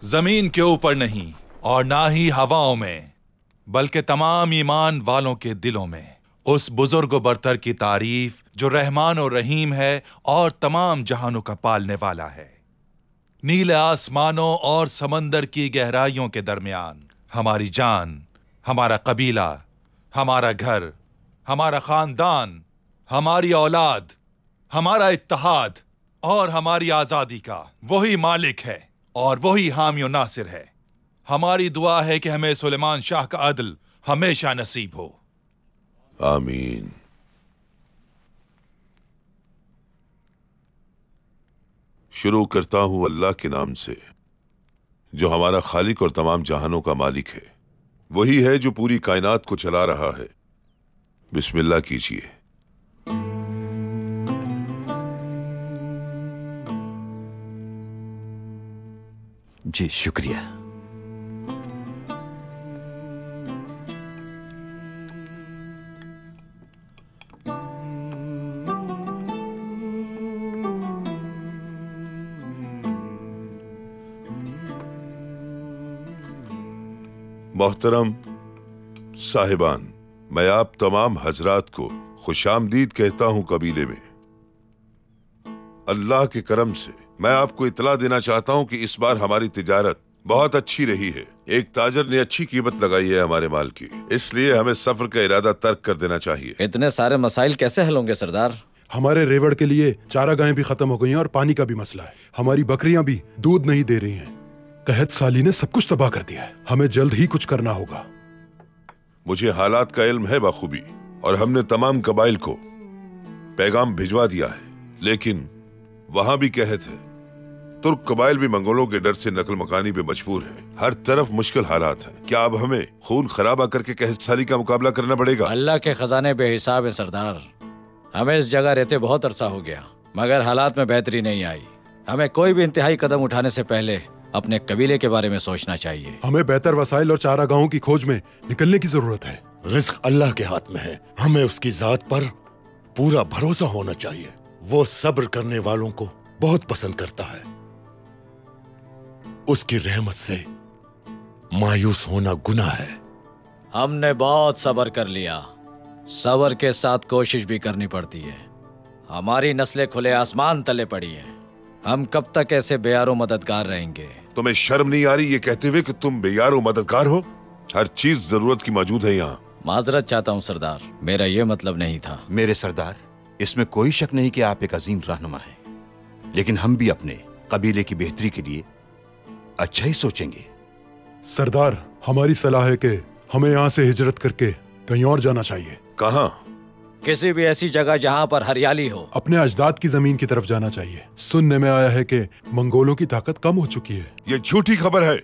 जमीन के ऊपर नहीं और ना ही हवाओं में, बल्कि तमाम ईमान वालों के दिलों में उस बुजुर्ग बरतर की तारीफ जो रहमान और रहीम है और तमाम जहानों का पालने वाला है। नीले आसमानों और समंदर की गहराइयों के दरमियान हमारी जान, हमारा कबीला, हमारा घर, हमारा खानदान, हमारी औलाद, हमारा इत्तेहाद और हमारी आजादी का वही मालिक है और वही हामी और नासिर है। हमारी दुआ है कि हमें सुलेमान शाह का अदल हमेशा नसीब हो। आमीन। शुरू करता हूं अल्लाह के नाम से जो हमारा खालिक और तमाम जहानों का मालिक है। वही है जो पूरी कायनात को चला रहा है। बिस्मिल्लाह कीजिए। जी शुक्रिया। मोहतरम साहिबान, मैं आप तमाम हजरात को खुशामदीद कहता हूं कबीले में। अल्लाह के करम से मैं आपको इतला देना चाहता हूं कि इस बार हमारी तिजारत बहुत अच्छी रही है। एक ताजर ने अच्छी कीमत लगाई है हमारे माल की, इसलिए हमें सफर का इरादा तर्क कर देना चाहिए। इतने सारे मसाइल कैसे हल होंगे सरदार? हमारे रेवड़ के लिए चारागाहें भी खत्म हो गई हैं और पानी का भी मसला है। हमारी बकरियां भी दूध नहीं दे रही हैं। कहत साली ने सब कुछ तबाह कर दिया है। हमें जल्द ही कुछ करना होगा। मुझे हालात का इल्म है बखूबी और हमने तमाम कबाइल को पैगाम भिजवा दिया है, लेकिन वहां भी कहत है तुर्क कबाइल भी मंगोलों के डर से नकल मकानी पे मजबूर है। हर तरफ मुश्किल हालात हैं। क्या अब हमें खून खराबा करके कहत साली का मुकाबला करना पड़ेगा? अल्लाह के खजाने बेहिसाब है सरदार। हमें इस जगह रहते बहुत अरसा हो गया, मगर हालात में बेहतरी नहीं आई। हमें कोई भी इंतहाई कदम उठाने से पहले अपने कबीले के बारे में सोचना चाहिए। हमें बेहतर वसाइल और चारागाहों की खोज में निकलने की जरूरत है। रिस्क अल्लाह के हाथ में है। हमें उसकी जात पर पूरा भरोसा होना चाहिए। वो सब्र करने वालों को बहुत पसंद करता है। उसकी रहमत से मायूस होना गुनाह है। हमने बहुत सब्र कर लिया। सब्र के साथ कोशिश भी करनी पड़ती है। हमारी नस्लें खुले आसमान तले पड़ी हैं। हम कब तक ऐसे बेयारो मददगार रहेंगे? तुम्हें शर्म नहीं आ रही ये कहते हुए कि तुम बेयारो मददगार हो? हर चीज जरूरत की मौजूद है यहाँ। माजरत चाहता हूँ सरदार, मेरा ये मतलब नहीं था। मेरे सरदार, इसमें कोई शक नहीं कि आप एक अजीम रहनुमा हैं, लेकिन हम भी अपने कबीले की बेहतरी के लिए अच्छा ही सोचेंगे। सरदार, हमारी सलाह है कि हमें यहाँ से हिजरत करके कहीं और जाना चाहिए। कहाँ? किसी भी ऐसी जगह जहाँ पर हरियाली हो। अपने अजदाद की जमीन की तरफ जाना चाहिए। सुनने में आया है कि मंगोलों की ताकत कम हो चुकी है। ये झूठी खबर है।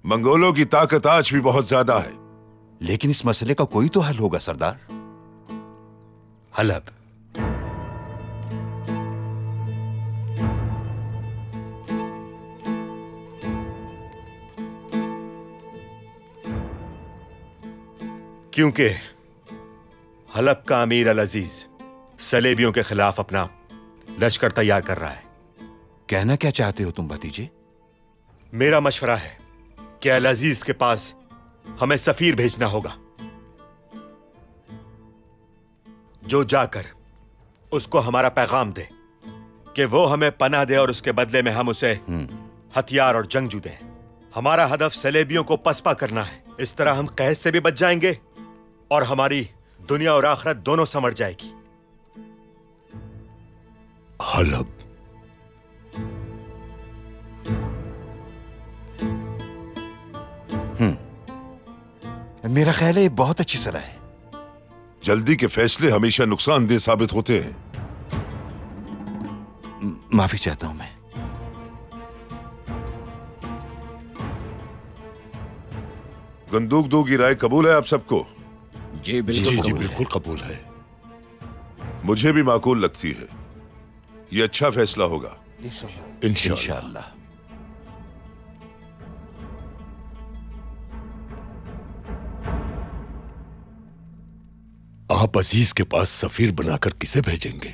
मंगोलों की ताकत आज भी बहुत ज्यादा है। लेकिन इस मसले का कोई तो हल होगा सरदार। हलब। क्योंकि हलब का अमीर अल अजीज सलेबियों के खिलाफ अपना लश्कर तैयार कर रहा है। कहना क्या चाहते हो तुम भतीजे? मेरा मशवरा है कि अल अजीज के पास हमें सफीर भेजना होगा, जो जाकर उसको हमारा पैगाम दे कि वो हमें पनाह दे और उसके बदले में हम उसे हथियार और जंगजू दें। हमारा हदफ सलेबियों को पसपा करना है। इस तरह हम कैद से भी बच जाएंगे और हमारी दुनिया और आखिरत दोनों संवर जाएगी। हलब। मेरा ख्याल है ये बहुत अच्छी सलाह है। जल्दी के फैसले हमेशा नुकसानदेह साबित होते हैं। माफी चाहता हूं मैं। बंदूक दो की राय कबूल है आप सबको? जी बिल्कुल। जी बिल्कुल कबूल है। मुझे भी माकूल लगती है। ये अच्छा फैसला होगा इंशाअल्लाह। आप अजीज के पास सफीर बनाकर किसे भेजेंगे?